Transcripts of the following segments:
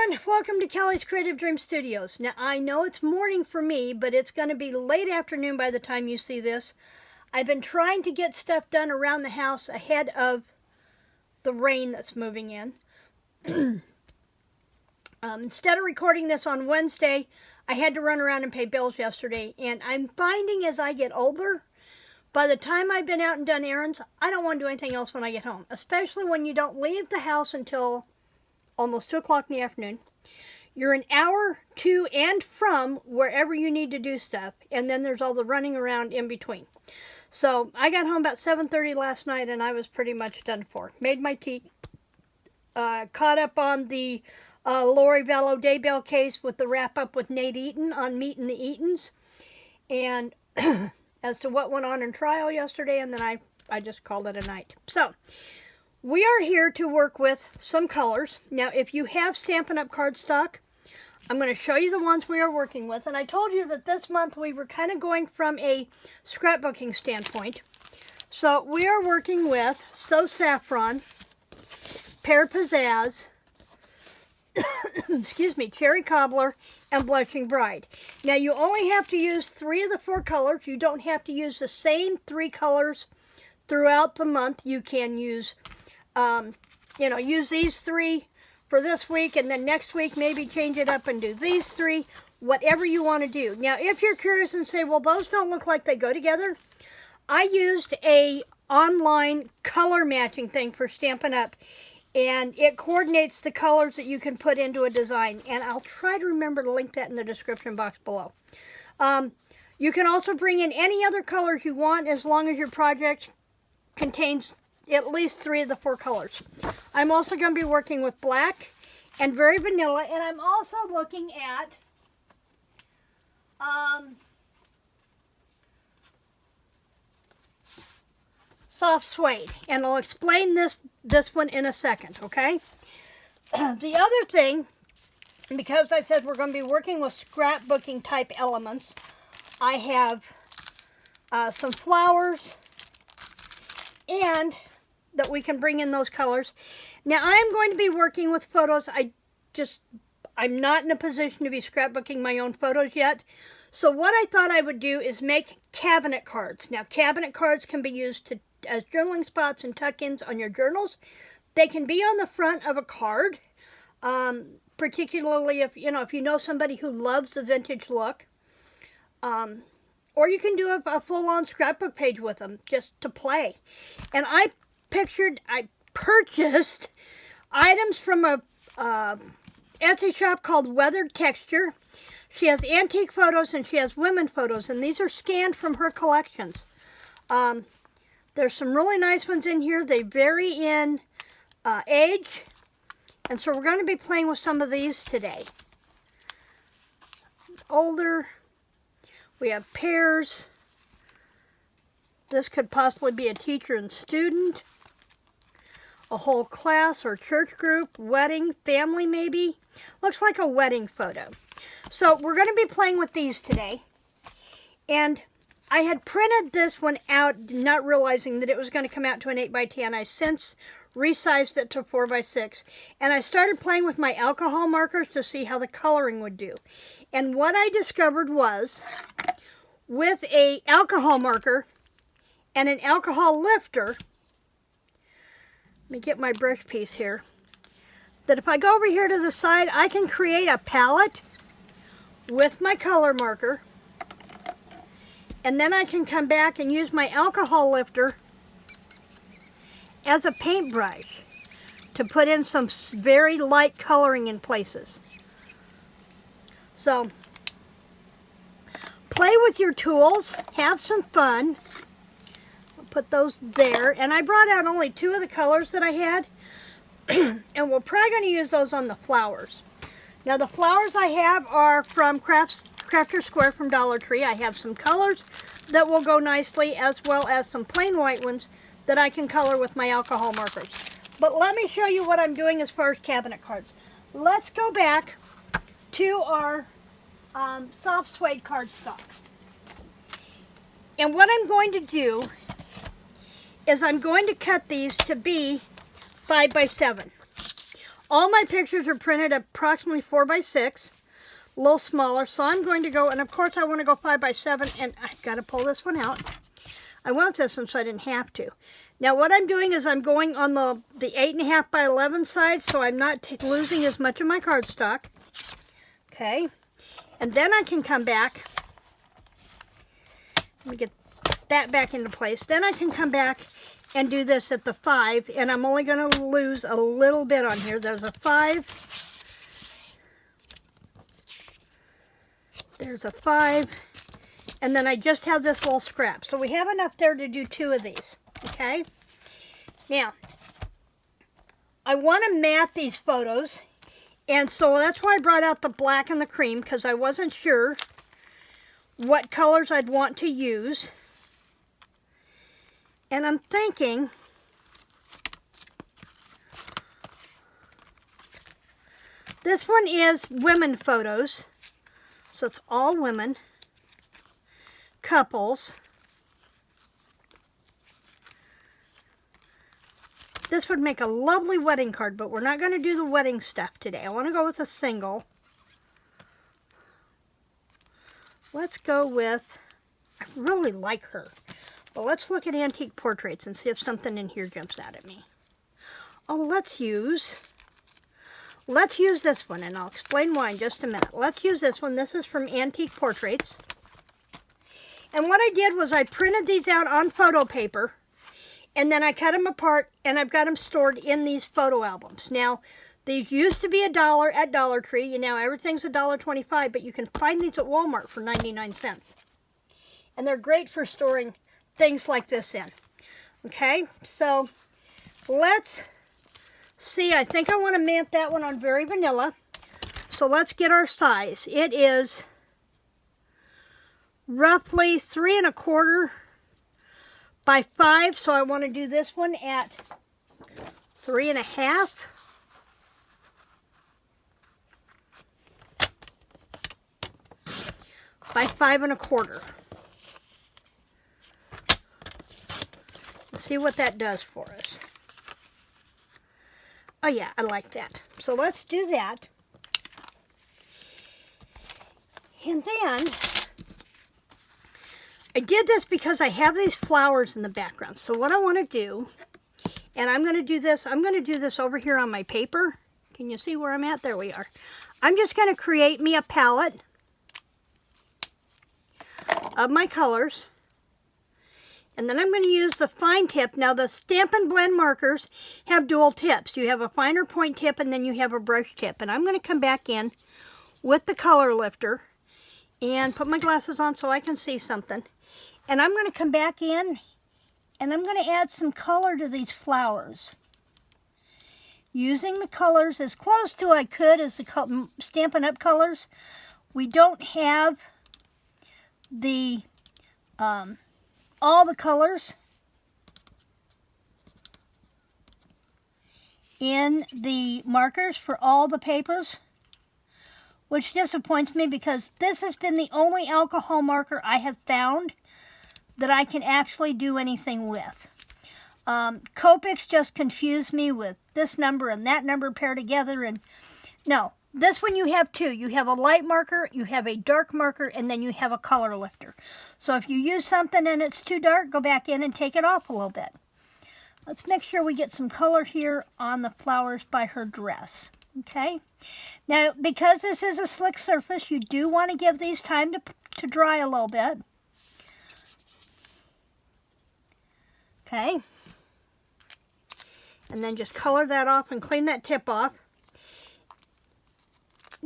everyone, welcome to Kelly's Creative Dream Studios. Now I know it's morning for me, but it's going to be late afternoon by the time you see this. I've been trying to get stuff done around the house ahead of the rain that's moving in. Instead of recording this on Wednesday, I had to run around and pay bills yesterday, and I'm finding as I get older, by the time I've been out and done errands, I don't want to do anything else when I get home, especially when you don't leave the house until almost 2 o'clock in the afternoon. You're an hour to and from wherever you need to do stuff, and then there's all the running around in between. So I got home about 7:30 last night, and I was pretty much done for. Made my tea, caught up on the Lori Vallow Daybell case with the wrap-up with Nate Eaton on Meeting the Eatons, and as to what went on in trial yesterday, and then I just called it a night. So we are here to work with some colors. Now, if you have Stampin' Up! Cardstock, I'm going to show you the ones we are working with. And I told you that this month we were kind of going from a scrapbooking standpoint. So we are working with So Saffron, Pear Pizzazz, excuse me, Cherry Cobbler, and Blushing Bride. Now, you only have to use 3 of the 4 colors. You don't have to use the same 3 colors throughout the month. You can use use these 3 for this week, and then next week maybe change it up and do these 3, whatever you want to do. Now, if you're curious and say, well, those don't look like they go together, I used a online color matching thing for Stampin' Up, and it coordinates the colors that you can put into a design, and I'll try to remember to link that in the description box below. You can also bring in any other colors you want as long as your project contains at least 3 of the 4 colors. I'm also going to be working with black and very vanilla, and I'm also looking at soft suede, and I'll explain this one in a second, okay? The other thing, because I said we're going to be working with scrapbooking type elements, I have some flowers and that we can bring in those colors. Now, I'm going to be working with photos. I'm not in a position to be scrapbooking my own photos yet. So what I thought I would do is make cabinet cards. Now, cabinet cards can be used as journaling spots and tuck-ins on your journals. They can be on the front of a card, particularly if you know somebody who loves the vintage look. Or you can do a full-on scrapbook page with them just to play. And I purchased items from a Etsy shop called Weathered Texture. She has antique photos and she has women photos, and these are scanned from her collections. There's some really nice ones in here. They vary in age, and so we're going to be playing with some of these today. Older, we have pairs. This could possibly be a teacher and student, a whole class or church group, wedding, family maybe. Looks like a wedding photo. So we're going to be playing with these today. And I had printed this one out, not realizing that it was going to come out to an 8x10. I since resized it to 4x6. And I started playing with my alcohol markers to see how the coloring would do. And what I discovered was, with an alcohol marker and an alcohol lifter, let me get my brush piece here, that if I go over here to the side, I can create a palette with my color marker, and then I can come back and use my alcohol lifter as a paintbrush to put in some very light coloring in places. So, play with your tools, have some fun. Put those there, and I brought out only 2 of the colors that I had, and we're probably going to use those on the flowers. Now, the flowers I have are from Crafter Square from Dollar Tree. I have some colors that will go nicely, as well as some plain white ones that I can color with my alcohol markers. But let me show you what I'm doing as far as cabinet cards. Let's go back to our soft suede cardstock. And what I'm going to do is I'm going to cut these to be 5x7. All my pictures are printed approximately 4 by 6, a little smaller. So I'm going to go, and of course I want to go 5 by 7, and I've got to pull this one out. I want this one so I didn't have to. Now what I'm doing is I'm going on the 8.5 by 11 side, so I'm not losing as much of my cardstock. Okay, and then I can come back. Let me get that back into place. Then I can come back and do this at the 5, and I'm only going to lose a little bit on here. There's a 5. There's a 5. And then I just have this little scrap. So we have enough there to do 2 of these. Okay? Now, I want to mat these photos. And so that's why I brought out the black and the cream, because I wasn't sure what colors I'd want to use. And I'm thinking this one is women photos. So it's all women, couples. This would make a lovely wedding card, but we're not going to do the wedding stuff today. I want to go with a single. Let's go with, I really like her. But let's look at antique portraits and see if something in here jumps out at me. Oh, let's use this one, and I'll explain why in just a minute. Let's use this one. This is from Antique Portraits. And what I did was I printed these out on photo paper, and then I cut them apart, and I've got them stored in these photo albums. Now, these used to be $1 at Dollar Tree, and now everything's $1.25, but you can find these at Walmart for 99 cents. And they're great for storing things like this in. Okay, so let's see. I think I want to mat that one on Very Vanilla. So let's get our size. It is roughly 3 1/4 by 5, so I want to do this one at 3 1/2. By 5 1/4. Let's see what that does for us. Oh yeah, I like that. So let's do that. And then I did this because I have these flowers in the background. So what I want to do, and I'm going to do this over here on my paper. Can you see where I'm at? There we are. I'm just going to create me a palette of my colors. And then I'm going to use the fine tip. Now the Stampin' Blend markers have dual tips. You have a finer point tip and then you have a brush tip. And I'm going to come back in with the color lifter and put my glasses on so I can see something. And I'm going to come back in and I'm going to add some color to these flowers. Using the colors as close to I could as the Stampin' Up! Colors. We don't have the all the colors in the markers for all the papers, which disappoints me because this has been the only alcohol marker I have found that I can actually do anything with. Copics just confused me with this number and that number paired together, and no. This one you have 2. You have a light marker, you have a dark marker, and then you have a color lifter. So if you use something and it's too dark, go back in and take it off a little bit. Let's make sure we get some color here on the flowers by her dress. Okay? Now, because this is a slick surface, you do want to give these time to dry a little bit. Okay? And then just color that off and clean that tip off,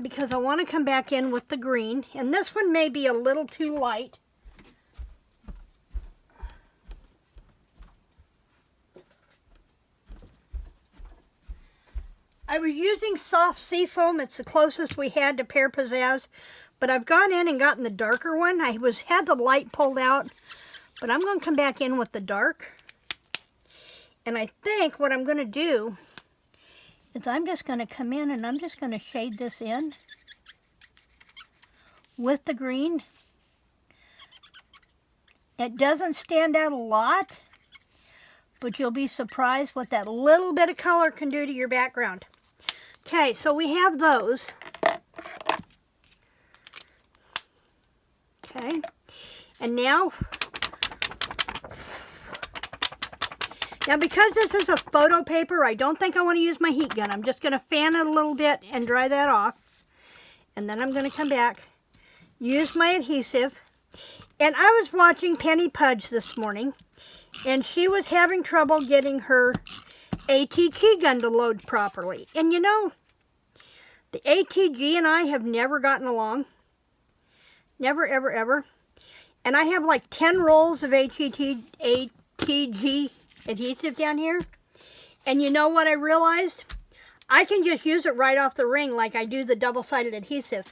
because I want to come back in with the green. And this one may be a little too light. I was using soft seafoam. It's the closest we had to Pear Pizzazz. But I've gone in and gotten the darker one. I had the light pulled out. But I'm going to come back in with the dark. And I think what I'm going to do is I'm just going to come in and I'm just going to shade this in with the green. It doesn't stand out a lot, but you'll be surprised what that little bit of color can do to your background. Okay, so we have those. Okay, and now because this is a photo paper, I don't think I want to use my heat gun. I'm just going to fan it a little bit and dry that off. And then I'm going to come back, use my adhesive. And I was watching Penny Pudge this morning, and she was having trouble getting her ATG gun to load properly. And you know, the ATG and I have never gotten along. Never, ever, ever. And I have like 10 rolls of ATG adhesive down here. And you know what I realized? I can just use it right off the ring like I do the double-sided adhesive.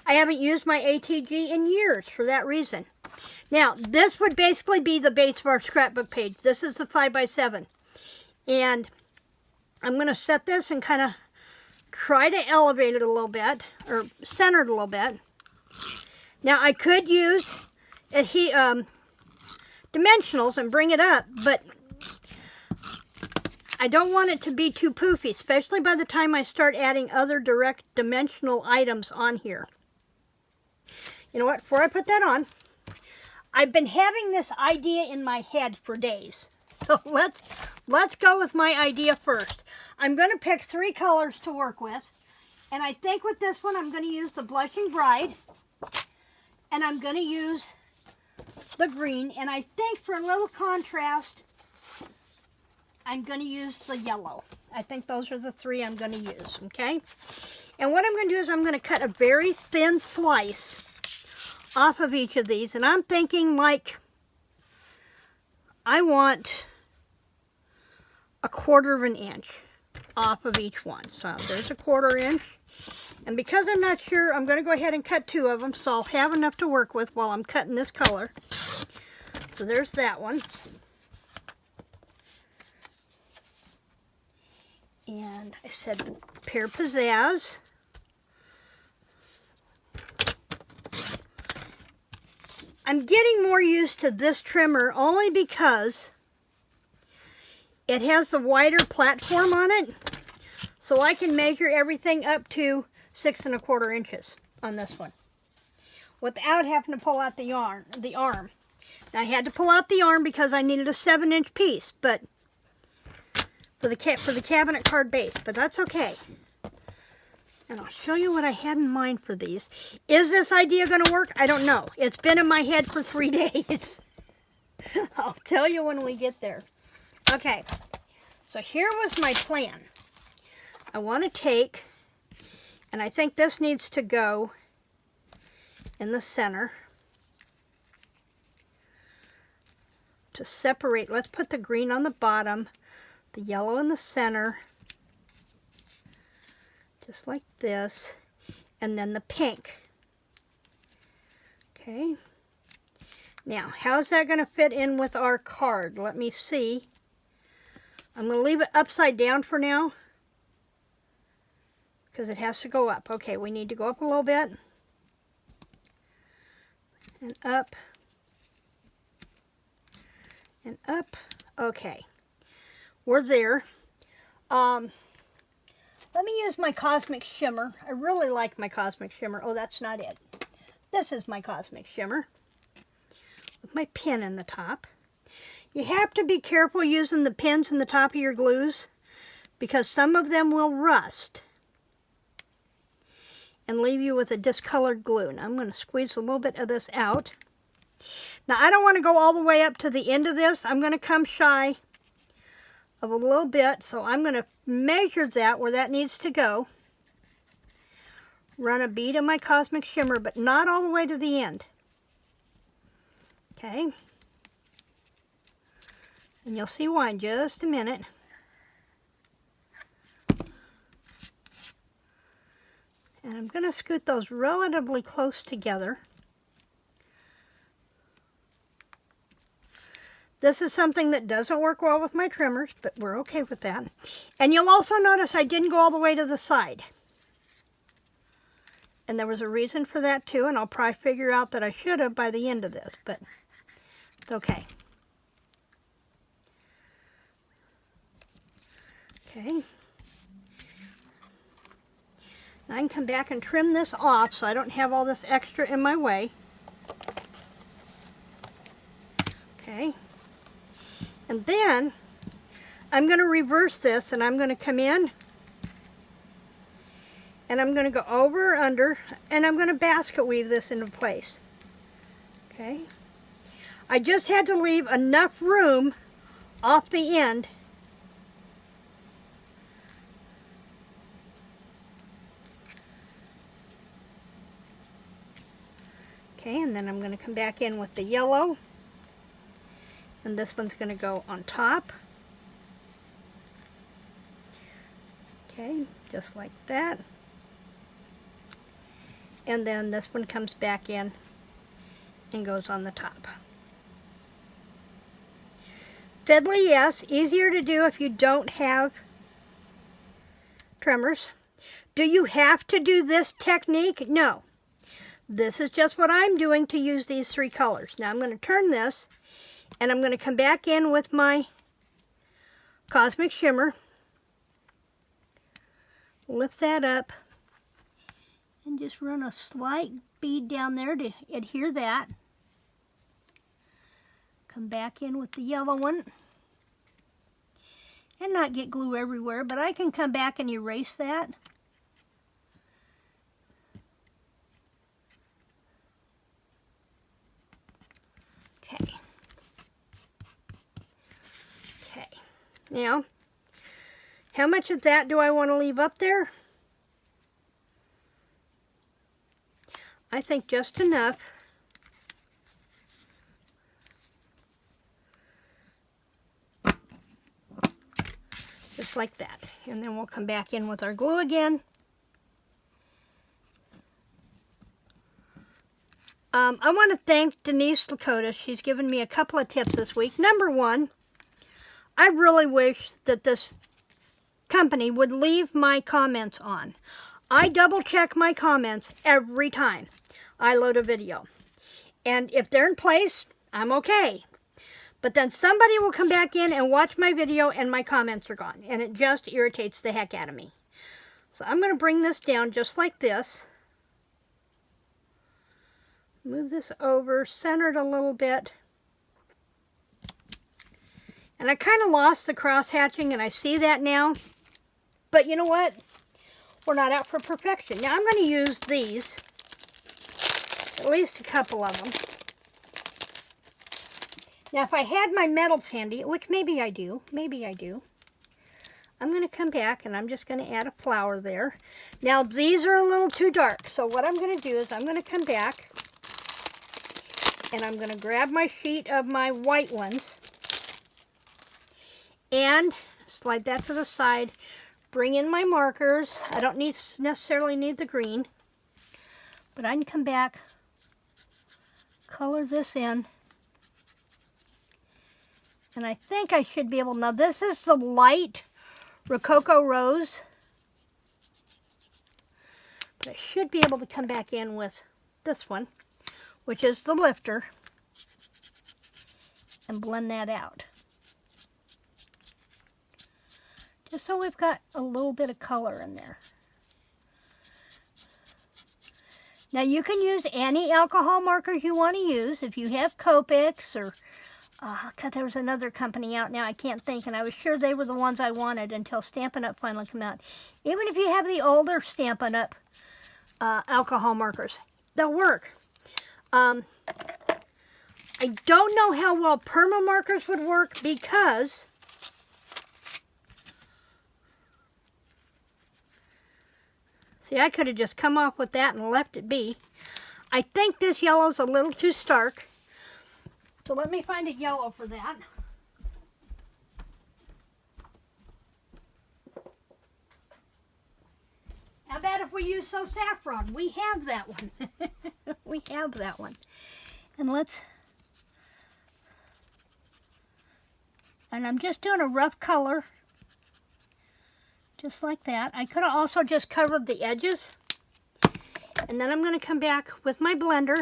I haven't used my ATG in years for that reason. Now, this would basically be the base of our scrapbook page. This is the 5x7. And I'm going to set this and kind of try to elevate it a little bit, or center it a little bit. Now, I could use dimensionals and bring it up, but I don't want it to be too poofy, especially by the time I start adding other direct dimensional items on here. You know what, before I put that on, I've been having this idea in my head for days. So let's go with my idea first. I'm going to pick 3 colors to work with. And I think with this one, I'm going to use the Blushing Bride. And I'm going to use the green. And I think for a little contrast, I'm going to use the yellow. I think those are the 3 I'm going to use, okay? And what I'm going to do is I'm going to cut a very thin slice off of each of these. And I'm thinking like, I want a 1/4 inch off of each one. So there's a 1/4 inch. And because I'm not sure, I'm going to go ahead and cut 2 of them, so I'll have enough to work with while I'm cutting this color. So there's that one. And I said Pear Pizzazz. I'm getting more used to this trimmer only because it has the wider platform on it, so I can measure everything up to 6 1/4 inches on this one without having to pull out the arm. Now, I had to pull out the arm because I needed a 7-inch piece, but for the cabinet card base, but that's okay. And I'll show you what I had in mind for these. Is this idea going to work? I don't know. It's been in my head for 3 days. I'll tell you when we get there. Okay, so here was my plan. I want to take, and I think this needs to go in the center to separate. Let's put the green on the bottom, the yellow in the center, just like this, and then the pink. Okay. Now, how's that going to fit in with our card? Let me see. I'm going to leave it upside down for now because it has to go up. Okay, we need to go up a little bit and up and up. Okay, we're there. Let me use my Cosmic Shimmer. I really like my Cosmic Shimmer. Oh, that's not it. This is my Cosmic Shimmer with my pin in the top. You have to be careful using the pins in the top of your glues because some of them will rust and leave you with a discolored glue. Now I'm going to squeeze a little bit of this out. Now I don't want to go all the way up to the end of this. I'm going to come shy of a little bit, so I'm going to measure that where that needs to go. Run a bead of my Cosmic Shimmer, but not all the way to the end. Okay. And you'll see why in just a minute. And I'm going to scoot those relatively close together. This is something that doesn't work well with my trimmers, but we're okay with that. And you'll also notice I didn't go all the way to the side. And there was a reason for that too, and I'll probably figure out that I should have by the end of this, but it's okay. Okay. I can come back and trim this off so I don't have all this extra in my way. Okay. And then I'm going to reverse this, and I'm going to come in and I'm going to go over, under, and I'm going to basket weave this into place. Okay. I just had to leave enough room off the end okay, and then I'm going to come back in with the yellow, and this one's going to go on top. Okay, just like that. And then this one comes back in and goes on the top. Fiddly, yes, easier to do if you don't have trimmers. Do you have to do this technique? No. This is just what I'm doing to use these three colors. Now I'm going to turn this, and I'm going to come back in with my Cosmic Shimmer. Lift that up and just run a slight bead down there to adhere that. Come back in with the yellow one and not get glue everywhere, but I can come back and erase that. Okay. Okay. Now, how much of that do I want to leave up there? I think just enough. Just like that. And then we'll come back in with our glue again. I want to thank Denise Lakota. She's given me a couple of tips this week. Number one, I really wish that this company would leave my comments on. I double check my comments every time I load a video. And if they're in place, I'm okay. But then somebody will come back in and watch my video and my comments are gone. And it just irritates the heck out of me. So I'm going to bring this down just like this. Move this over, center it a little bit. And I kind of lost the cross hatching, and I see that now. But you know what? We're not out for perfection. Now I'm going to use these, at least a couple of them. Now if I had my metals handy, which maybe I do, I'm going to come back and I'm just going to add a flower there. Now these are a little too dark, so what I'm going to do is I'm going to come back and I'm going to grab my sheet of my white ones and slide that to the side. Bring in my markers. I don't necessarily need the green, but I can come back, color this in, and I think I should be able, now this is the light Rococo Rose, but I should be able to come back in with this one, which is the lifter, and blend that out. Just so we've got a little bit of color in there. Now you can use any alcohol markers you want to use. If you have Copics or, God, there was another company out now, I can't think, and I was sure they were the ones I wanted until Stampin' Up! Finally came out. Even if you have the older Stampin' Up! Alcohol markers, they'll work. I don't know how well perma markers would work because see, I could have just come off with that and left it be. I think this yellow's a little too stark, so let me find a yellow for that. How about if we use So Saffron? We have that one. We have that one. And I'm just doing a rough color, just like that. I could have also just covered the edges. And then I'm going to come back with my blender,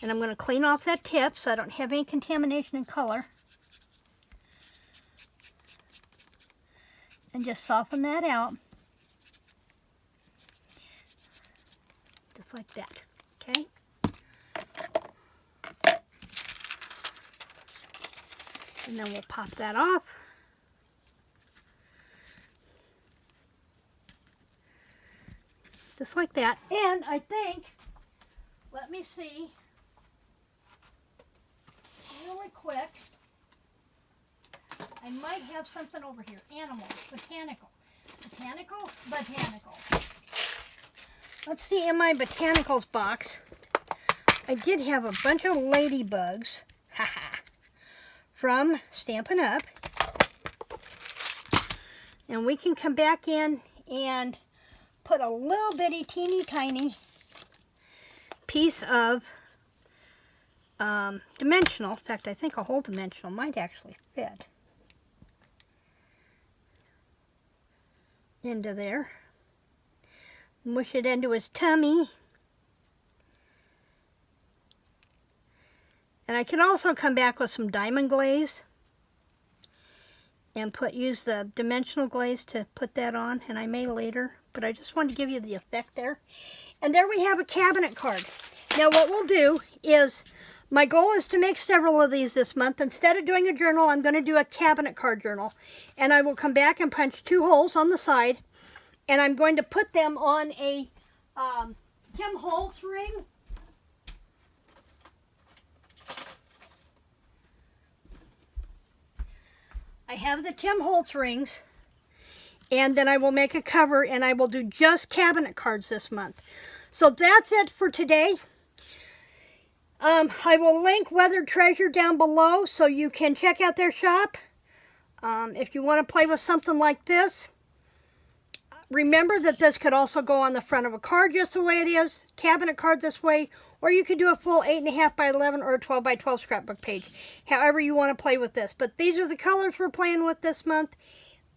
and I'm going to clean off that tip so I don't have any contamination in color. And just soften that out. like that, okay? And then we'll pop that off. Just like that. And I think, let me see, really quick, I might have something over here. Animals, botanical. Botanical. Let's see, in my botanicals box, I did have a bunch of ladybugs, haha, from Stampin' Up. And we can come back in and put a little bitty, teeny tiny piece of dimensional. In fact, I think a whole dimensional might actually fit into there. Mush it into his tummy. And I could also come back with some diamond glaze and use the dimensional glaze to put that on, and I may later, but I just wanted to give you the effect there. And there we have a cabinet card. Now what we'll do is, my goal is to make several of these this month. Instead of doing a journal, I'm going to do a cabinet card journal. And I will come back and punch 2 holes on the side, and I'm going to put them on a Tim Holtz ring. I have the Tim Holtz rings, and then I will make a cover, and I will do just cabinet cards this month. So that's it for today. I will link Weathered Treasure down below so you can check out their shop. If you want to play with something like this, remember that this could also go on the front of a card just the way it is, cabinet card this way, or you could do a full 8.5 by 11 or a 12 by 12 scrapbook page, however you want to play with this. But these are the colors we're playing with this month.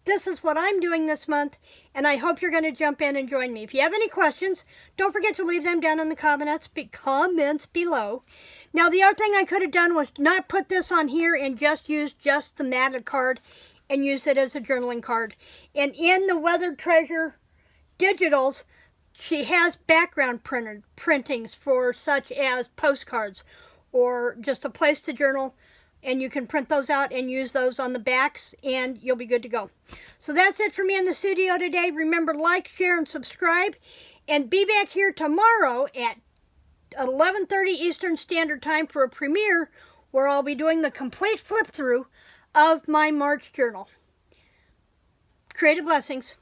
This is what I'm doing this month, and I hope you're going to jump in and join me. If you have any questions, don't forget to leave them down in the comments below. Now, the other thing I could have done was not put this on here and just use just the matted card and use it as a journaling card. And in the Weathered Treasure digitals, she has background printings for such as postcards or just a place to journal. And you can print those out and use those on the backs, and you'll be good to go. So that's it for me in the studio today. Remember, like, share, and subscribe. And be back here tomorrow at 11:30 Eastern Standard Time for a premiere where I'll be doing the complete flip-through of my March journal. Creative blessings.